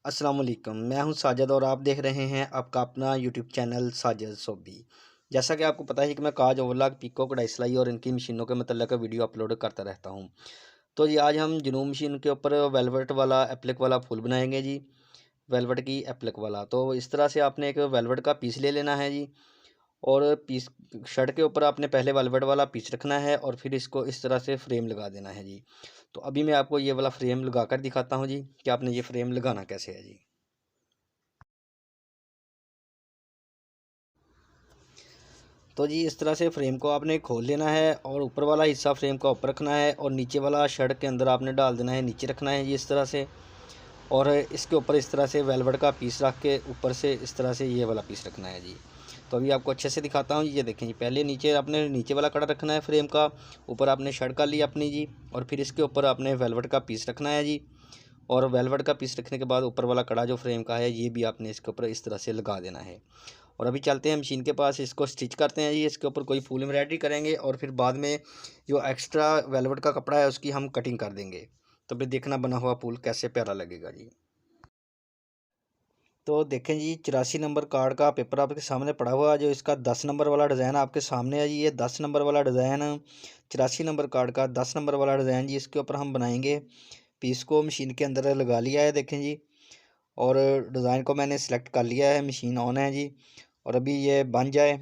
अस्सलाम वालेकुम। मैं हूं साजिद और आप देख रहे हैं आपका अपना यूट्यूब चैनल साजिद सोबी। जैसा कि आपको पता है कि मैं काज ओवरलॉक पिको कढ़ाई सिलाई और इनकी मशीनों के मतलब वीडियो अपलोड करता रहता हूं। तो ये आज हम जनूब मशीन के ऊपर वेलवेट वाला एप्लिक वाला फूल बनाएंगे जी। वेलवेट की एप्लिक वाला, तो इस तरह से आपने एक वेलवेट का पीस ले लेना है जी। और पीस शर्ट के ऊपर आपने पहले वेलवेट वाला पीस रखना है और फिर इसको इस तरह से फ्रेम लगा देना है जी। तो अभी मैं आपको ये वाला फ्रेम लगा कर दिखाता हूँ जी कि आपने ये फ्रेम लगाना कैसे है जी। तो जी इस तरह से फ्रेम को आपने खोल लेना है और ऊपर वाला हिस्सा फ्रेम का ऊपर रखना है और नीचे वाला शर्ट के अंदर आपने डाल देना है, नीचे रखना है जी इस तरह से। और इसके ऊपर इस तरह से वेलवेट का पीस रख के ऊपर से इस तरह से ये वाला पीस रखना है जी। तो अभी आपको अच्छे से दिखाता हूँ। ये देखें जी, पहले नीचे आपने नीचे वाला कड़ा रखना है फ्रेम का, ऊपर आपने शर्ट का लिया अपनी जी, और फिर इसके ऊपर आपने वेलवेट का पीस रखना है जी। और वेलवेट का पीस रखने के बाद ऊपर वाला कड़ा जो फ्रेम का है ये भी आपने इसके ऊपर इस तरह से लगा देना है। और अभी चलते हैं मशीन के पास, इसको स्टिच करते हैं जी। इसके ऊपर कोई फुल एम्ब्रॉयडरी करेंगे और फिर बाद में जो एक्स्ट्रा वेलवेट का कपड़ा है उसकी हम कटिंग कर देंगे। तो फिर देखना बना हुआ फूल कैसे प्यारा लगेगा जी। तो देखें जी, 84 नंबर कार्ड का पेपर आपके सामने पड़ा हुआ है। जो इसका 10 नंबर वाला डिज़ाइन आपके सामने है जी, ये 10 नंबर वाला डिज़ाइन 84 नंबर कार्ड का 10 नंबर वाला डिज़ाइन जी, इसके ऊपर हम बनाएंगे। पीस को मशीन के अंदर लगा लिया है देखें जी, और डिज़ाइन को मैंने सेलेक्ट कर लिया है, मशीन ऑन है जी। और अभी ये बन जाए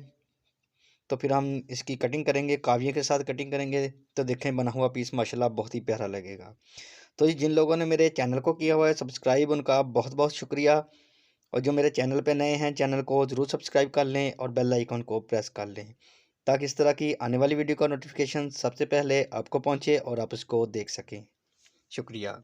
तो फिर हम इसकी कटिंग करेंगे, काविये के साथ कटिंग करेंगे। तो देखें बना हुआ पीस माशाल्लाह बहुत ही प्यारा लगेगा। तो जी जिन लोगों ने मेरे चैनल को किया हुआ है सब्सक्राइब, उनका बहुत बहुत शुक्रिया। और जो मेरे चैनल पे नए हैं, चैनल को ज़रूर सब्सक्राइब कर लें और बेल आइकन को प्रेस कर लें, ताकि इस तरह की आने वाली वीडियो का नोटिफिकेशन सबसे पहले आपको पहुंचे और आप उसको देख सकें। शुक्रिया।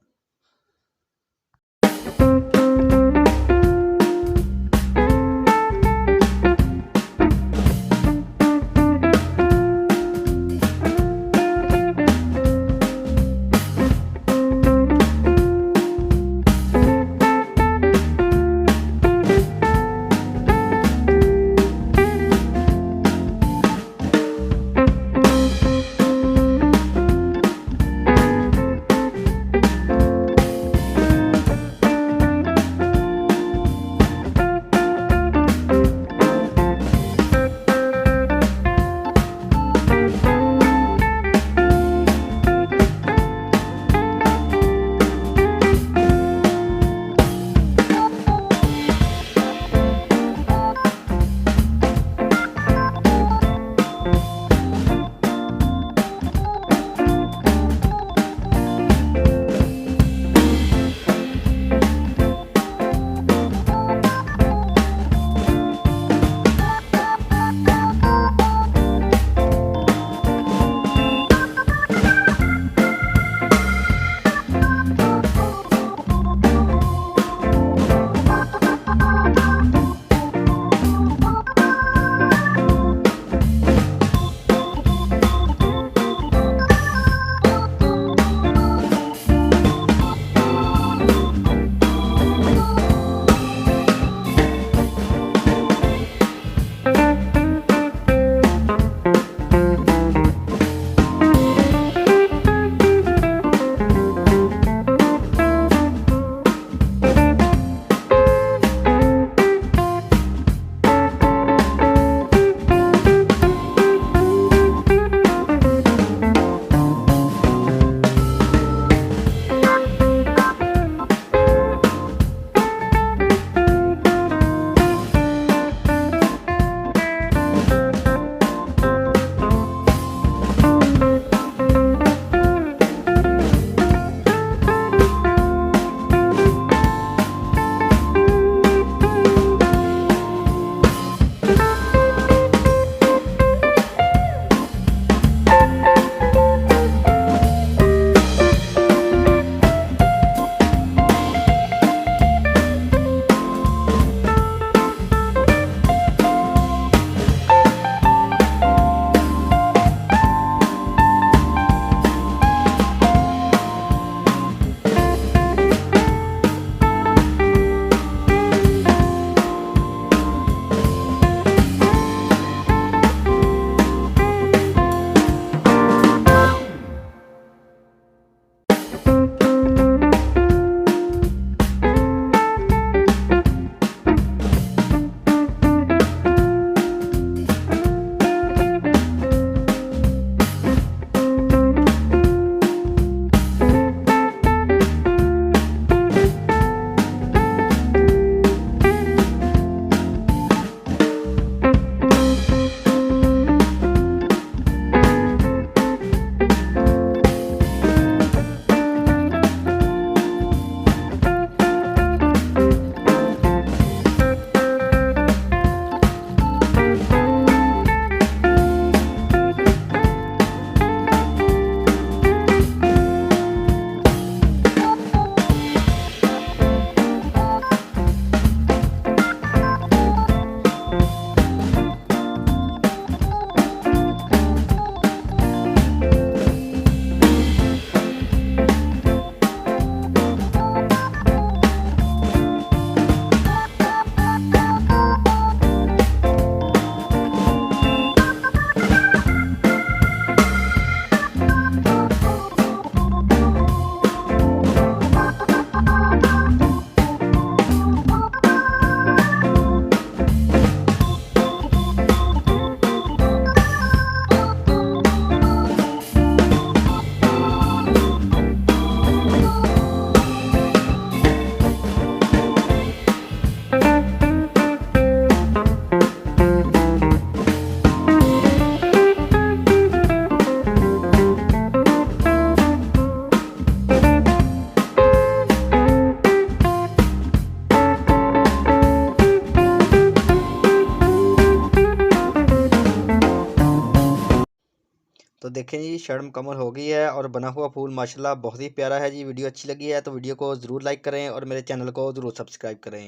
देखें जी शर्ट मुकम्मल हो गई है और बना हुआ फूल माशाल्लाह बहुत ही प्यारा है जी। वीडियो अच्छी लगी है तो वीडियो को ज़रूर लाइक करें और मेरे चैनल को ज़रूर सब्सक्राइब करें।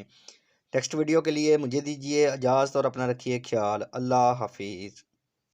नेक्स्ट वीडियो के लिए मुझे दीजिए इजाज़त और अपना रखिए ख्याल। अल्लाह हाफिज़।